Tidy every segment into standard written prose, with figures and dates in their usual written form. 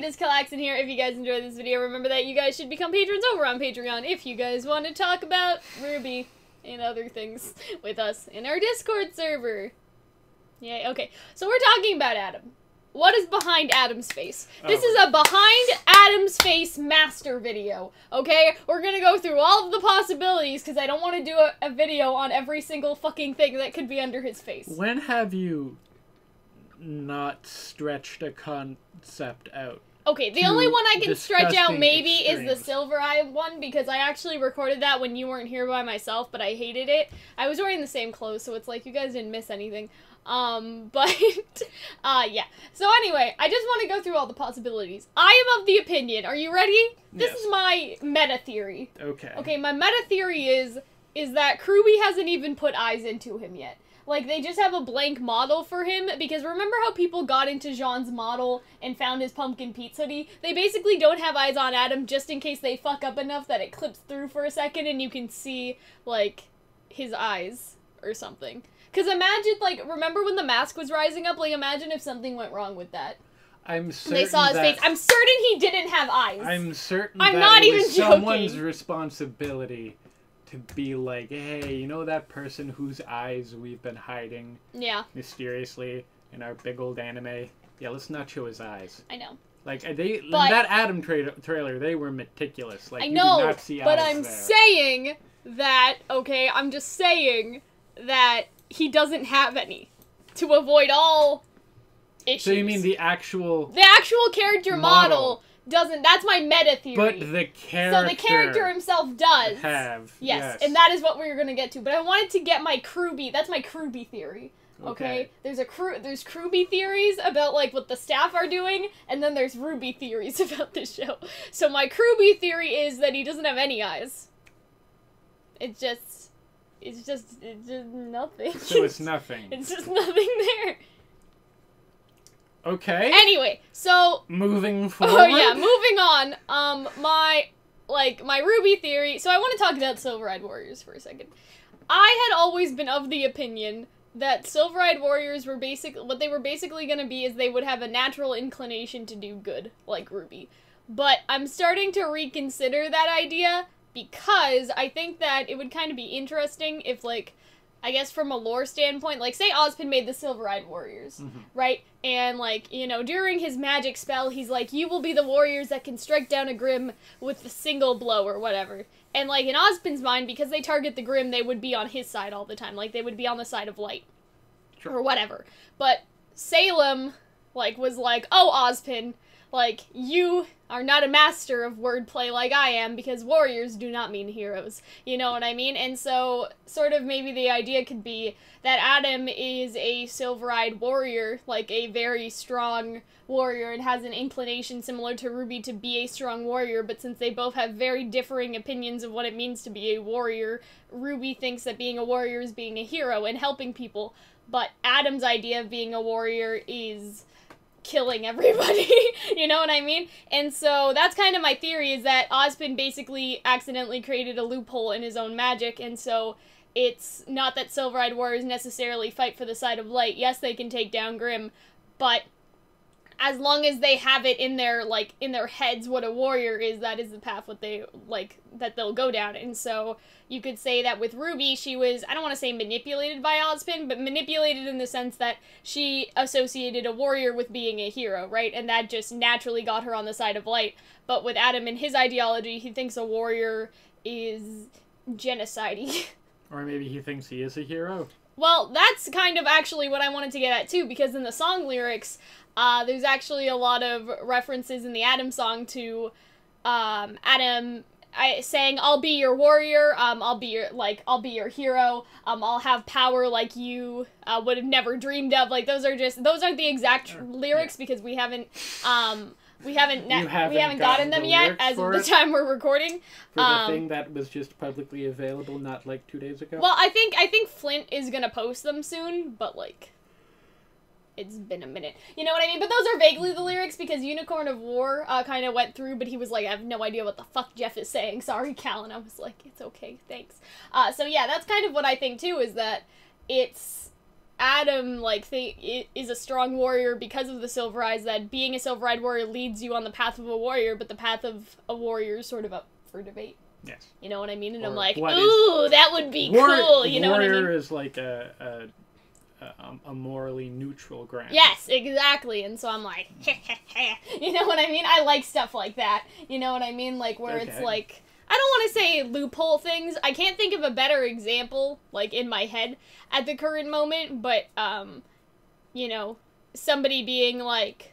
it is Calxiyn here. If you guys enjoyed this video, remember that you guys should become patrons over on Patreon if you guys want to talk about RWBY and other things with us in our Discord server. Yay, okay. So we're talking about Adam. What is behind Adam's face? This is a behind Adam's face master video, okay? We're gonna go through all of the possibilities because I don't want to do a video on every single fucking thing that could be under his face. When have you not stretched a concept out? Okay, the only one I can stretch out maybe extremes. is the Silver Eye one, because I actually recorded that when you weren't here by myself, but I hated it. I was wearing the same clothes, so it's like you guys didn't miss anything. Yeah. So anyway, I just want to go through all the possibilities. I am of the opinion, are you ready? This is my meta theory. Okay. Okay, my meta theory is that RWBY hasn't even put eyes into him yet. Like, they just have a blank model for him, because remember how people got into Jean's model and found his pumpkin Pete's hoodie? They basically don't have eyes on Adam just in case they fuck up enough that it clips through for a second and you can see, like, his eyes or something. Because imagine, like, remember when the mask was rising up? Like, imagine if something went wrong with that. I'm certain they saw his face. I'm certain he didn't have eyes. I'm certain I'm that not it even was joking. someone's responsibility to be like, hey, you know that person whose eyes we've been hiding mysteriously in our big old anime? Yeah, let's not show his eyes. I know. Like, in that Adam trailer, they were meticulous. Like, I you know, did not see but eyes I'm there. saying that, okay, I'm just saying that he doesn't have any to avoid all issues. So you mean the actual character model doesn't, that's my meta theory. But the character. So the character himself does. Yes. And that is what we're gonna get to. But I wanted to get my RWBY, that's my RWBY theory. Okay? There's RWBY theories about, like, what the staff are doing, and then there's RWBY theories about this show. So my RWBY theory is that he doesn't have any eyes. It's just nothing. So it's nothing. It's just nothing there. Okay. Anyway, so moving forward. Oh yeah, moving on. My RWBY theory. So I want to talk about Silver-Eyed Warriors for a second. I had always been of the opinion that Silver-Eyed Warriors were what they were basically going to be is they would have a natural inclination to do good, like RWBY. But I'm starting to reconsider that idea because I think that it would kind of be interesting if, like, I guess from a lore standpoint, like, say Ozpin made the Silver-Eyed Warriors, right? And, like, you know, during his magic spell, he's like, you will be the warriors that can strike down a Grimm with a single blow or whatever. And, like, in Ozpin's mind, because they target the Grimm, they would be on his side all the time. Like, they would be on the side of light. Or whatever. But Salem, like, was like, oh, Ozpin, like, you are not a master of wordplay like I am, because warriors do not mean heroes. You know what I mean? And so, sort of maybe the idea could be that Adam is a silver-eyed warrior, like a very strong warrior, and has an inclination similar to RWBY to be a strong warrior, but since they both have very differing opinions of what it means to be a warrior, RWBY thinks that being a warrior is being a hero and helping people, but Adam's idea of being a warrior is killing everybody, you know what I mean? And so that's kind of my theory, is that Ozpin basically accidentally created a loophole in his own magic, and so it's not that Silver-Eyed Warriors necessarily fight for the side of light. Yes, they can take down Grimm, but as long as they have it in their, like, in their heads what a warrior is, that is the path what they, like, that they'll go down. And so you could say that with RWBY, she was, I don't want to say manipulated by Ozpin, but manipulated in the sense that she associated a warrior with being a hero, right? And that just naturally got her on the side of light. But with Adam and his ideology, he thinks a warrior is genocide-y. Or maybe he thinks he is a hero. Well, that's kind of actually what I wanted to get at, too, because in the song lyrics, there's actually a lot of references in the Adam song to, Adam saying, I'll be your warrior, I'll be your hero, I'll have power like you, would have never dreamed of. Like, those aren't the exact lyrics, because we haven't gotten them yet as of the time we're recording. For the thing that was just publicly available not, like, 2 days ago? Well, I think Flint is gonna post them soon, but, like, it's been a minute. You know what I mean? But those are vaguely the lyrics, because Unicorn of War kind of went through, but he was like, I have no idea what the fuck Jeff is saying. Sorry, Cal. And I was like, it's okay, thanks. So yeah, that's kind of what I think, too, is that it's Adam, like, is a strong warrior because of the Silver Eyes, that being a Silver-Eyed warrior leads you on the path of a warrior, but the path of a warrior is sort of up for debate. Yes. You know what I mean? And I'm like, ooh, that would be cool. You know what I mean? Warrior is like a morally neutral ground. Yes, exactly. And so I'm like, you know what I mean? I like stuff like that. You know what I mean? Like, where it's like, I don't want to say loophole things. I can't think of a better example, like, in my head at the current moment, but, you know, somebody being like,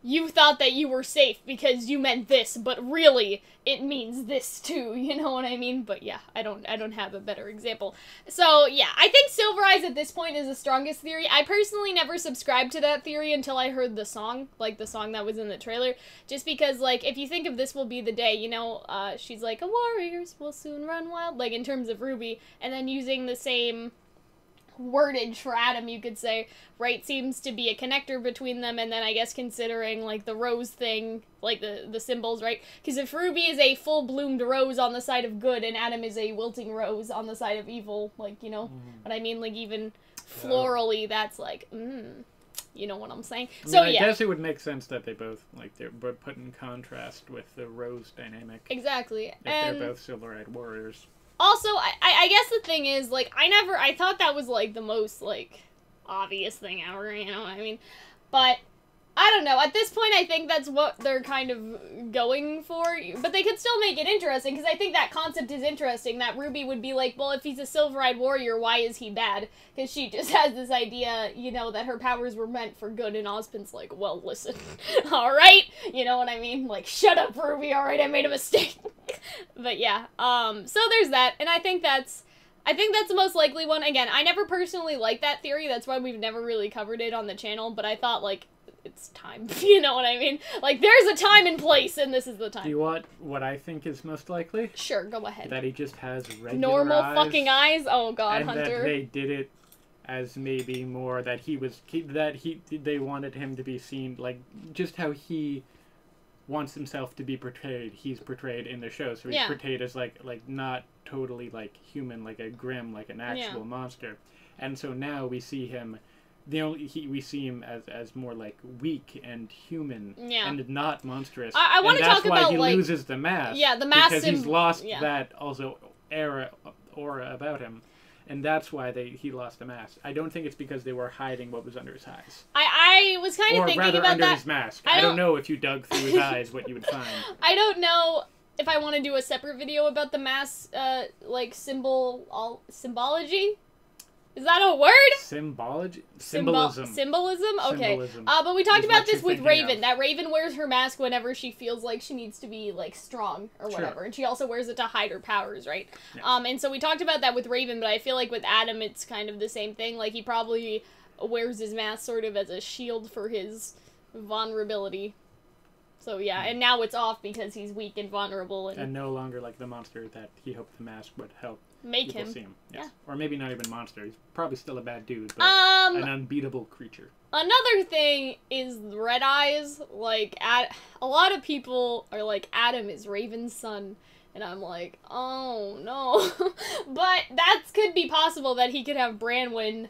you thought that you were safe because you meant this, but really, it means this too, you know what I mean? But yeah, I don't have a better example. So yeah, I think Silver Eyes at this point is the strongest theory. I personally never subscribed to that theory until I heard the song, like the song that was in the trailer, just because, like, if you think of This Will Be the Day, you know, she's like, warriors will soon run wild, like, in terms of RWBY, and then using the same wordage for Adam, you could say, right, seems to be a connector between them, and then I guess considering, like, the rose thing, like, the symbols, right? Because if RWBY is a full-bloomed rose on the side of good, and Adam is a wilting rose on the side of evil, like, you know what I mean? Like, even florally, that's like, you know what I'm saying? So, I guess it would make sense that they both, like, they're put in contrast with the rose dynamic. Exactly. If they're both Silver-Eyed warriors. Also, I guess the thing is, like, I thought that was, like, the most, like, obvious thing ever, you know what I mean? But, I don't know, at this point I think that's what they're kind of going for, but they could still make it interesting, because I think that concept is interesting, that RWBY would be like, well, if he's a Silver-Eyed warrior, why is he bad? Because she just has this idea, you know, that her powers were meant for good, and Ozpin's like, well, listen, alright? You know what I mean? Like, shut up, RWBY, alright, I made a mistake. But yeah, so there's that, and I think that's the most likely one. Again, I never personally liked that theory, that's why we've never really covered it on the channel, but I thought, like, it's time. You know what I mean? Like, there's a time and place, and this is the time. Do you want what I think is most likely? Sure, go ahead. That he just has regular normal eyes, fucking eyes? Oh god, and Hunter. That they did it as maybe more that they wanted him to be seen, like, just how he wants himself to be portrayed. He's portrayed in the show, so he's portrayed as, like, not totally, like, human, like a grim, like an actual monster. And so now we see him... we see him as more like weak and human and not monstrous. I want to talk about, that's why he like, loses the mask. Yeah, the mask because he's lost that also aura about him, and that's why he lost the mask. I don't think it's because they were hiding what was under his eyes. I was kind of thinking about under that. His mask. I don't know if you dug through his eyes what you would find. I don't know if I want to do a separate video about the mask, like symbology. Is that a word? Symbology? Symbolism. Okay. Symbolism but we talked about this with Raven. That Raven wears her mask whenever she feels like she needs to be, like, strong or whatever. Sure. And she also wears it to hide her powers, right? Yes. And so we talked about that with Raven, but I feel like with Adam it's kind of the same thing. Like, he probably wears his mask sort of as a shield for his vulnerability. So yeah, and now it's off because he's weak and vulnerable. And no longer, like, the monster that he hoped the mask would help. Make him. See him. Yes. Yeah. Or maybe not even monster. He's probably still a bad dude, but an unbeatable creature. Another thing is red eyes. Like, a lot of people are like, Adam is Raven's son. And I'm like, oh no. But that could be possible that he could have Branwen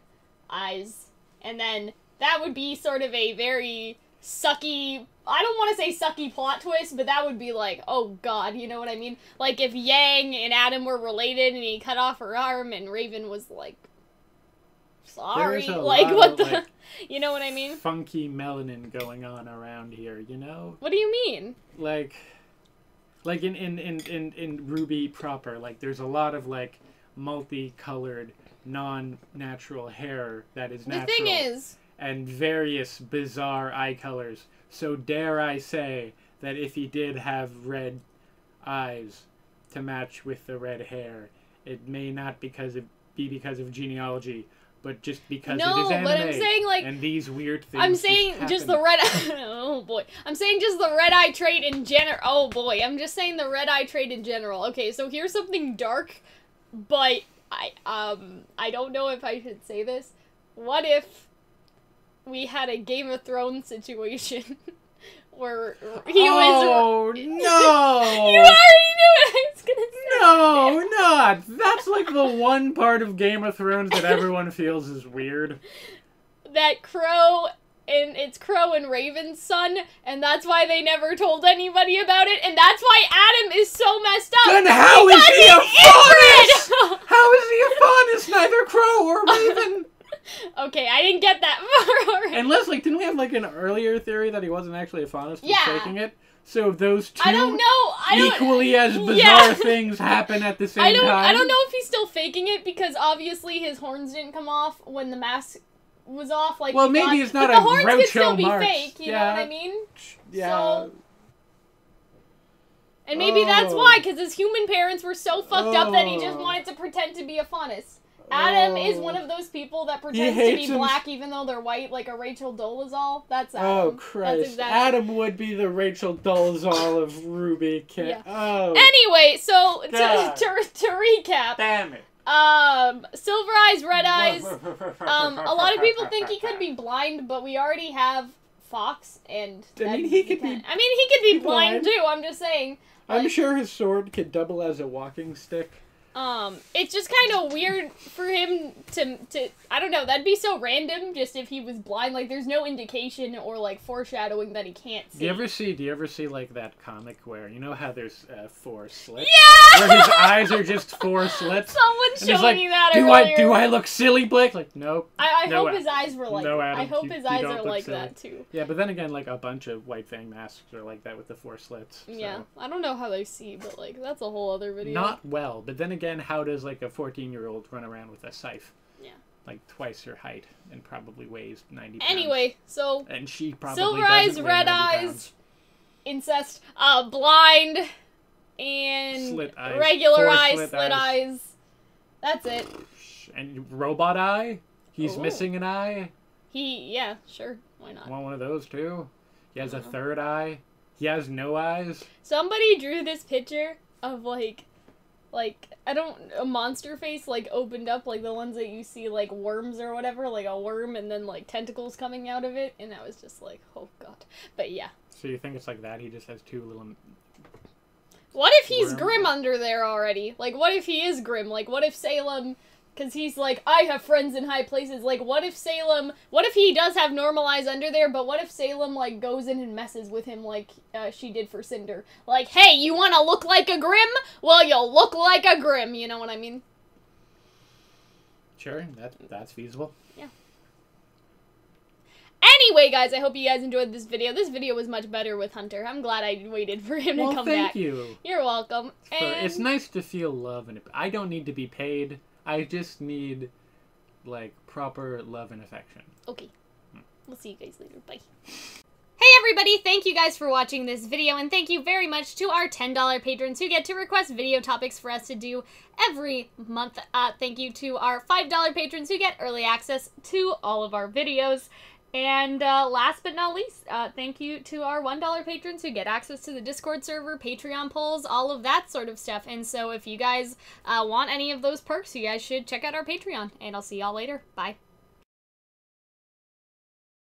eyes. And then that would be sort of a very sucky... I don't want to say sucky plot twist, but that would be like, oh god, you know what I mean? Like, if Yang and Adam were related and he cut off her arm and Raven was like, sorry, like, what the... Like, you know what I mean? Funky melanin going on around here, you know? What do you mean? Like in RWBY proper, like, there's a lot of, like, multicolored, non-natural hair that is natural. The thing is... And various bizarre eye colors. So dare I say that if he did have red eyes to match with the red hair, it may not be because of genealogy, but just because it is anime. But I'm saying, like, and these weird things. I'm saying just the red. Oh boy, I'm saying just the red eye trait in general. Oh boy, I'm just saying the red eye trait in general. Okay, so here's something dark, but I don't know if I should say this. What if we had a Game of Thrones situation where he was... Oh, no! You already knew what I was gonna say. No, not. That's like the one part of Game of Thrones that everyone feels is weird. That Crow, and it's Crow and Raven's son, and that's why they never told anybody about it, and that's why Adam is so messed up. Then how is he a Faunus? How is he a Faunus? Neither Crow or Raven. Okay, I didn't get that far. And Leslie, didn't we have like an earlier theory that he wasn't actually a Faunus, but faking it? So those two equally as bizarre things happen at the same time. I don't know if he's still faking it, because obviously his horns didn't come off when the mask was off. Like, well, maybe it's not but a the horns Groucho could still be Marx. fake, you know what I mean? Yeah. So, and maybe that's why, because his human parents were so fucked up that he just wanted to pretend to be a Faunus. Adam is one of those people that pretends to be black even though they're white, like a Rachel Dolezal. That's Adam. Oh, Christ. Exactly... Adam would be the Rachel Dolezal of RWBY. Yeah. Oh. Anyway, so to recap. Damn it. Silver Eyes, Red Eyes. A lot of people think he could be blind, but we already have Fox, and he could be blind too. I'm just saying. I'm sure his sword could double as a walking stick. It's just kind of weird for him to, I don't know, that'd be so random, just if he was blind, like, there's no indication or, like, foreshadowing that he can't see. Do you ever see, like, that comic where, you know how there's, 4 slits? Yeah! Where his eyes are just 4 slits? Someone showed me that earlier. Do I look silly, Blake? Like, nope. I hope his eyes were like no, Adam, I hope his eyes are like silly. that, too. Yeah, but then again, like, a bunch of White Fang masks are like that with the 4 slits. So. Yeah, I don't know how they see, but, like, that's a whole other video. Not well, but then again, how does, like, a 14-year-old run around with a scythe? Yeah. Like twice her height and probably weighs 90 pounds. Anyway, so and she probably Silver Eyes, Red Eyes, incest, blind, and slit eyes. Regular eyes, slit eyes. That's it. And robot eye? He's missing an eye? Yeah, sure. Why not? Want one of those too? He has a third eye. He has no eyes. Somebody drew this picture of like a monster face, like, opened up, like, the ones that you see, like, worms or whatever, like, a worm and then, like, tentacles coming out of it, and I was just like, oh, God. But, yeah. So you think it's like that? He just has 2 little... What if he's Grim under there already? Like, what if he is Grim? Like, what if Salem... Because he's like, I have friends in high places. Like, what if he does have normal eyes under there, but what if Salem, like, goes in and messes with him like she did for Cinder? Like, hey, you want to look like a Grim? Well, you'll look like a Grim, you know what I mean? Sure, that's feasible. Yeah. Anyway, guys, I hope you guys enjoyed this video. This video was much better with Hunter. I'm glad I waited for him to come back. Thank you. You're welcome. It's nice to feel love, and I don't need to be paid. I just need, like, proper love and affection. Okay. We'll see you guys later. Bye. Hey everybody, thank you guys for watching this video, and thank you very much to our $10 patrons who get to request video topics for us to do every month. Thank you to our $5 patrons who get early access to all of our videos. And last but not least, thank you to our $1 patrons who get access to the Discord server, Patreon polls, all of that sort of stuff. And so if you guys want any of those perks, you guys should check out our Patreon. And I'll see y'all later. Bye.